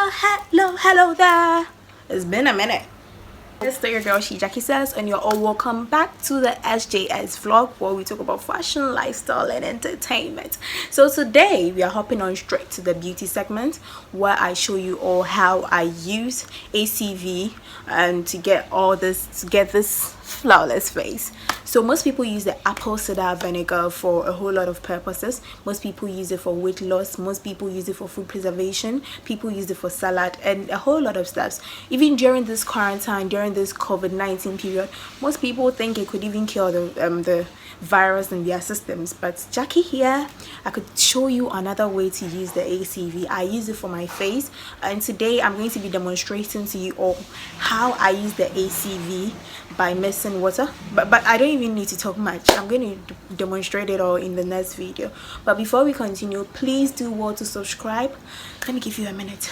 Hello there. It's been a minute. It's your girl SHEJACKIE says, and you're all welcome back to the SJS vlog where we talk about fashion, lifestyle, and entertainment. So today we are hopping on straight to the beauty segment where I show you all how I use ACV and to get this flawless face. So most people use the apple cider vinegar for a whole lot of purposes. Most people use it for weight loss. Most people use it for food preservation. People use it for salad and a whole lot of stuff. Even during this quarantine, during this COVID-19 period, most people think it could even cure the virus in their systems. But Jackie here, I could show you another way to use the ACV. I use it for my face, and today I'm going to be demonstrating to you all how I use the ACV by mixing water. But I don't even need to talk much. I'm going to demonstrate it all in the next video. But before we continue, please do well to subscribe. Let me give you a minute.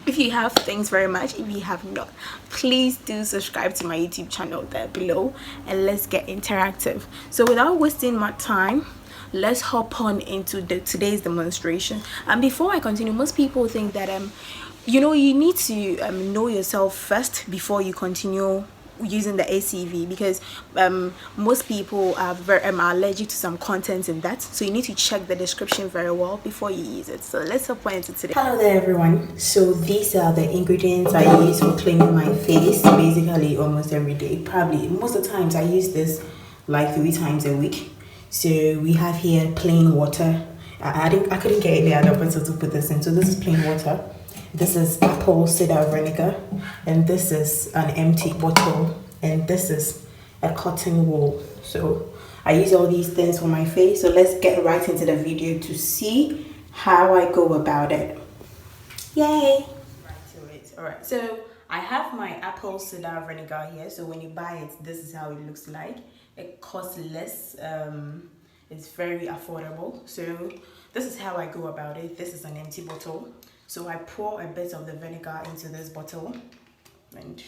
If you have, thanks very much. If you have not, please do subscribe to my YouTube channel there below, and let's get interactive. So without wasting my time, let's hop on into today's demonstration. And before I continue, most people think that you know, you need to know yourself first before you continue using the ACV, because most people are allergic to some content in that, so you need to check the description very well before you use it. So let's hop on into today. Hello there everyone. So these are the ingredients I use for cleaning my face basically almost every day. Probably most of the times I use this like 3 times a week. So we have here plain water. I couldn't get any other person to put this in, so this is plain water. This is apple cider vinegar, and this is an empty bottle, and this is a cotton wool. So I use all these things for my face. So let's get right into the video to see how I go about it. Yay! Right to it. All right. So I have my apple cider vinegar here. So when you buy it, this is how it looks like. It costs less. It's very affordable. So this is how I go about it. This is an empty bottle. So I pour a bit of the vinegar into this bottle and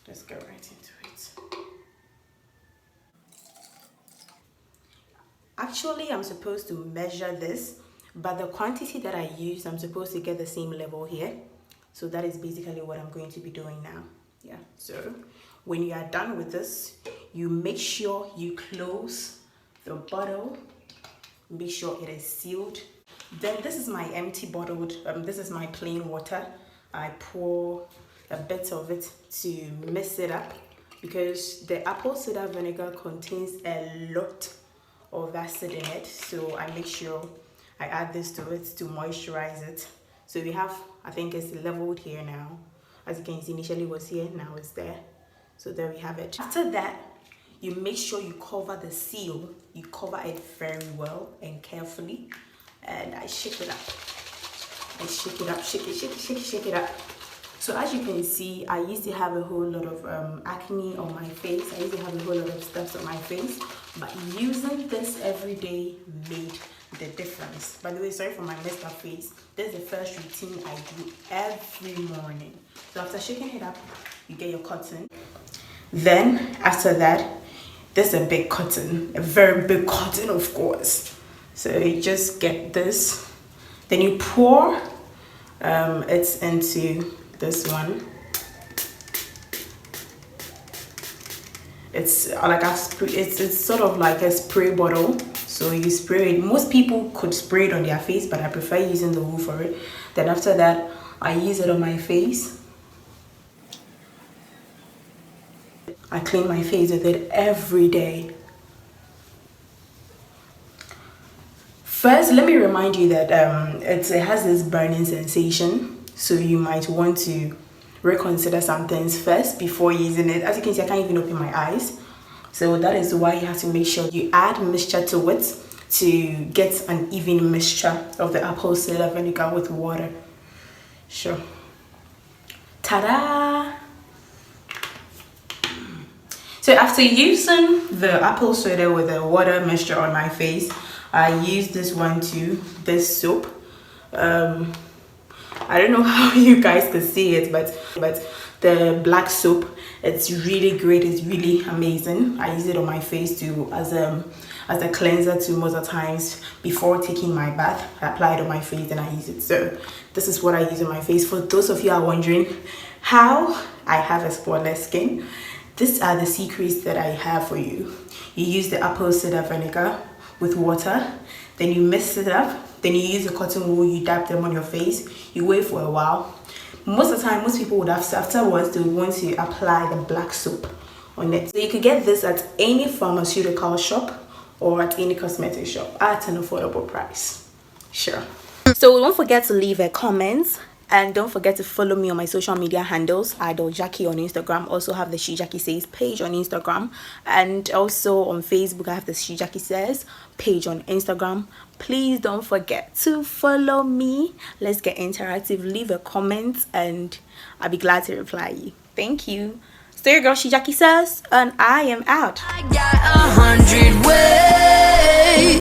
just go right into it. Actually, I'm supposed to measure this, but the quantity that I use, I'm supposed to get the same level here. So that is basically what I'm going to be doing now. Yeah, so when you are done with this, you make sure you close the bottle, make sure it is sealed. Then this is my empty bottled, this is my plain water. I pour a bit of it to mix it up, because the apple cider vinegar contains a lot of acid in it. So I make sure I add this to it to moisturize it. So we have, I think it's leveled here now. As you can see, initially it was here, now it's there. So there we have it. After that, you make sure you cover the seal. You cover it very well and carefully. And I shake it up. I shake it up, shake it up. So as you can see, I used to have a whole lot of acne on my face. I used to have a whole lot of stuff on my face. But using this every day made the difference. By the way, sorry for my messed up face. This is the first routine I do every morning. So after shaking it up, you get your cotton. Then after that, this is a big cotton, a very big cotton, of course. So you just get this, then you pour it into this one. It's like it's sort of like a spray bottle. So you spray it. Most people could spray it on their face, but I prefer using the wool for it. Then after that, I use it on my face. I clean my face with it every day. First, let me remind you that it has this burning sensation, so you might want to reconsider some things first before using it. As you can see, I can't even open my eyes, so that is why you have to make sure you add mixture to it to get an even mixture of the apple cider vinegar with water. Sure. Ta-da! So after using the apple cider with the water mixture on my face, I use this one too, this soap. I don't know how you guys could see it, but the black soap, it's really great. It's really amazing. I use it on my face too as a cleanser too. Most of the times before taking my bath, I apply it on my face and I use it. So this is what I use on my face. For those of you who are wondering how I have a spotless skin, these are the secrets that I have for you. You use the apple cider vinegar with water, then you mix it up, then you use a cotton wool, you dab them on your face, you wait for a while. Most of the time, most people would have, afterwards, they would want to apply the black soap on it. So you could get this at any pharmaceutical shop or at any cosmetic shop at an affordable price. Sure. So don't forget to leave a comment. And don't forget to follow me on my social media handles. Jackie on Instagram. Also have the SHEJACKIE Says page on Instagram. And also on Facebook, I have the SHEJACKIE Says page on Instagram. Please don't forget to follow me. Let's get interactive. Leave a comment and I'll be glad to reply you. Thank you. Stay your girl SHEJACKIE Says, and I am out. I got 100 ways.